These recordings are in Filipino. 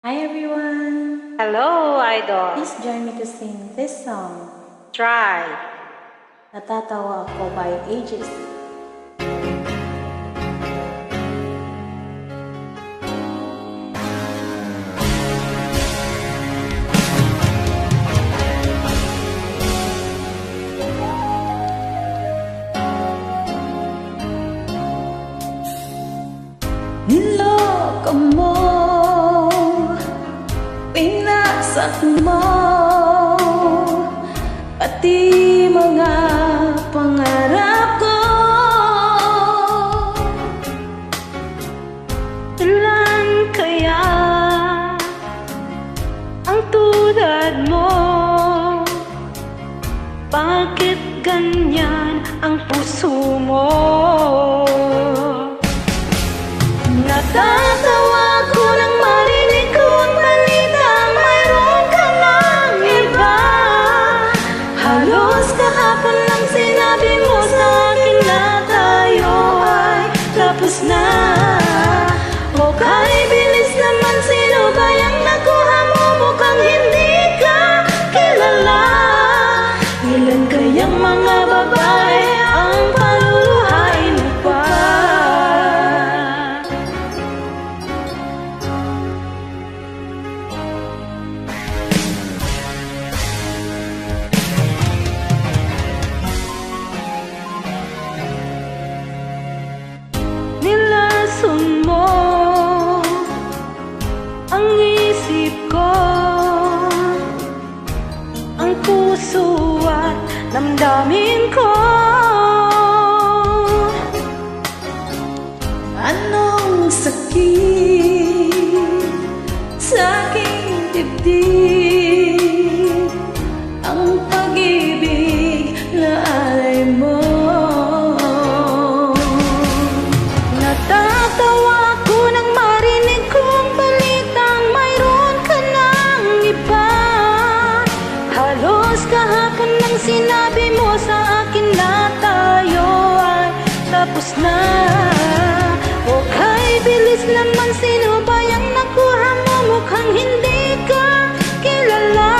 Hi everyone! Hello, Idol. Please join me to sing this song, Try. Natatawa Ako by Aegis. Niloko mo, pinagsak mo, pati mga pangarap ko. Ilan kaya ang tulad mo? Bakit ganyan ang puso mo? Natatawa ko nang marinig ko ang balita, mayroon ka ng iba. Halos kahapon lang sinabi mo sa akin na tayo ay tapos na. Okay, bilis naman, sino ba yung nakuha mo? Mukhang hindi ka kilala. Ilan kayang mga babae ang paluluhain mo pa? Nilason mo ang isip ko, ang puso at damdamin ko. Anong sakit sa aking dibdib, ang pag-ibig na alay mo? Natatawa ko nang marinig ko ang balitang mayroon ka ng iba. Halos kahapon lang sinabi mo sa akin na tayo ay tapos na. Okay, bilis naman, sino ba yung nakuha mo? Mukhang hindi ka kilala.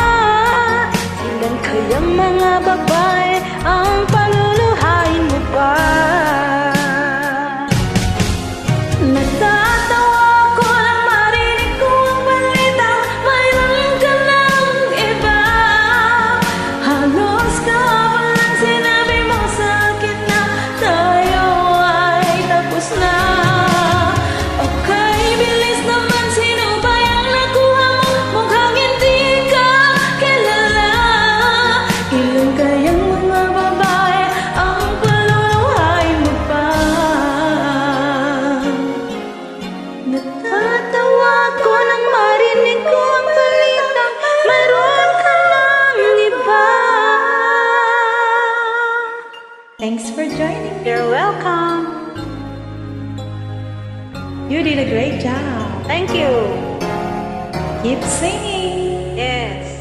Ilan kayang mga babae ang paluluhain mo pa? Natatawa ko lang marinig ko ang balita, mayroon ka ng iba. Halos kahapon lang sinabi mo sa akin na tayo ay tapos na. Okay, bilis naman, sino ba yung nakuha mo? Mukhang hindi ka kilala. Ilan kayang mga babae ang paluluhain mo pa? Natatawa ko nang marinig ko ang balita, mayroon ka ng iba. Thanks for joining me. You're welcome. You did a great job. Thank you. Keep singing. Yes.